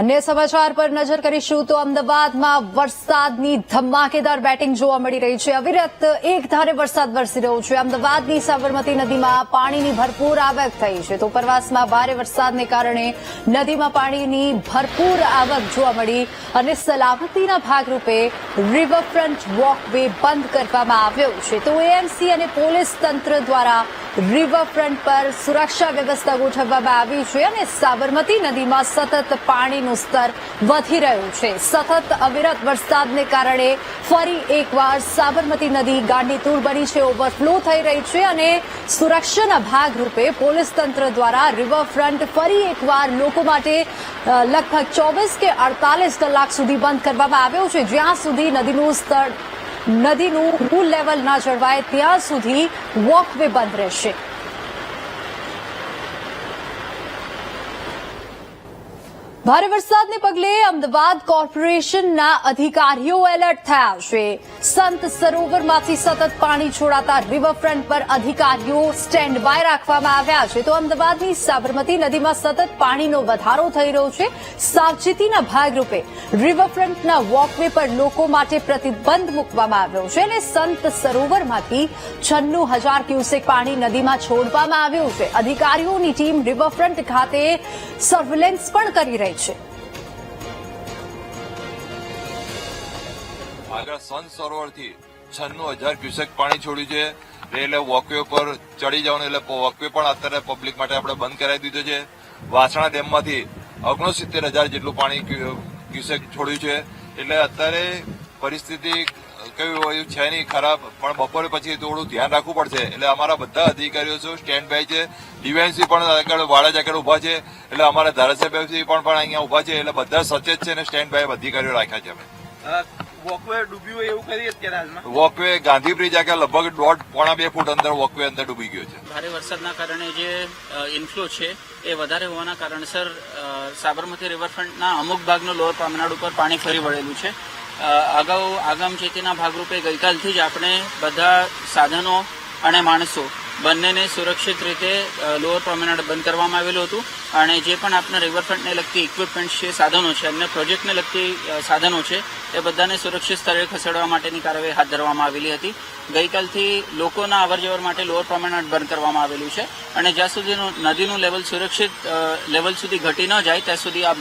अन्य समाचार पर नजर કરીશું તો અમદાવાદમાં વરસાદની ધમાકેદાર બેટિંગ જોવા મળી રહી છે। અવિરત એકધારે વરસાદ વરસી રહ્યો છે। અમદાવાદની સાબરમતી નદીમાં પાણીની ભરપૂર આવક થઈ છે તો ઉપરવાસમાં ભારે વરસાદને કારણે નદીમાં પાણીની ભરપૂર આવક જોવા મળી અને સલામતીના ભાગરૂપે રિવરફ્રન્ટ વોકવે બંધ કરવામાં આવ્યો છે તો એએમસી અને પોલીસ તંત્ર દ્વારા રિવરફ્રન્ટ પર સુરક્ષા વ્યવસ્થા ગોઠવવામાં આવી છે અને સાબરમતી નદીમાં સતત પાણીનું સ્તર વધી રહ્યું છે। સતત અવિરત વરસાદને કારણે ફરી એકવાર સાબરમતી નદી ગાંડીતુર બની છે, ઓવરફ્લો થઈ રહી છે અને સુરક્ષાના ભાગરૂપે પોલીસ તંત્ર દ્વારા રિવરફ્રન્ટ ફરી એકવાર લોકો માટે લગભગ 24 કે 48 કલાક સુધી બંધ કરવામાં આવ્યો છે। જ્યાં સુધી નદીનું પૂલ લેવલ ના જળવાય ત્યાં સુધી વોકવે બંધ રહેશે। ભારે વરસાદને પગલે અમદાવાદ કોર્પોરેશનના અધિકારીઓ એલર્ટ થયા છે। સંત સરોવરમાંથી સતત પાણી છોડાતા રિવરફ્રન્ટ પર અધિકારીઓ સ્ટેન્ડ બાય રાખવામાં આવ્યા છે તો અમદાવાદની સાબરમતી નદીમાં સતત પાણીનો વધારો થઈ રહ્યો છે। સાવચેતીના ભાગરૂપે રિવરફ્રન્ટના વોકવે પર લોકો માટે પ્રતિબંધ મૂકવામાં આવ્યો છે અને સંત સરોવરમાંથી 96,000 ક્યુસેક પાણી નદીમાં છોડવામાં આવ્યું છે। અધિકારીઓની ટીમ રિવરફ્રન્ટ ખાતે સર્વેલન્સ પણ કરી રહી છે। આગળ સંત સરોવરથી 96,000 ક્યુસેક પાણી છોડ્યું છે એટલે વોકવે પર ચડી જવાનું એટલે વોકવે પણ અત્યારે પબ્લિક માટે આપણે બંધ કરાવી દીધો છે। વાસણા ડેમમાંથી 69,000 જેટલું પાણી ક્યુસેક છોડ્યું છે એટલે અત્યારે પરિસ્થિતિ કયું એવું છે નહીં ખરાબ, પણ બપોરે પછી થોડું ધ્યાન રાખવું પડશે એટલે અમારા બધા અધિકારીઓ સ્ટેન્ડ બાય છે। ડીવાયસી પણ આગળ વાળા આગળ ઉભા છે એટલે અમારા ધારાસભ્યશ્રી પણ અહીંયા ઉભા છે એટલે બધા સચેત છે અને સ્ટેન્ડ બાય અધિકારીઓ રાખ્યા છે। અમે વોકવે ડૂબ્યું એવું કરી અત્યારે હાલમાં વોકવે ગાંધી બ્રિજ આગળ લગભગ 1.5-2 ફૂટ અંદર વોકવે અંદર ડૂબી ગયો છે। ભારે વરસાદના કારણે જે ઇનફ્લો છે એ વધારે હોવાના કારણસર સાબરમતી રિવરફ્રન્ટના અમુક ભાગનું લોઅર પામનાડ ઉપર પાણી ફરી વળેલું છે। અગાઉ આગામચેતીના ભાગરૂપે ગઈકાલથી જ આપણે બધા સાધનો અને માણસો બંનેને સુરક્ષિત રીતે લોઅર પ્રોમેનાડ બંધ કરવામાં આવેલું હતું અને જે પણ આપણા રિવરફ્રન્ટને લગતી ઇક્વિપમેન્ટ છે, સાધનો છે અને પ્રોજેક્ટને લગતી સાધનો છે એ બધાને સુરક્ષિત સ્થળે ખસેડવા માટેની કાર્યવાહી હાથ ધરવામાં આવેલી હતી। ગઈકાલથી લોકોના અવરજવર માટે લોઅર પ્રોમેનાડ બંધ કરવામાં આવેલું છે અને જ્યાં સુધી નદીનું લેવલ સુરક્ષિત લેવલ સુધી ઘટી ન જાય ત્યાં સુધી આ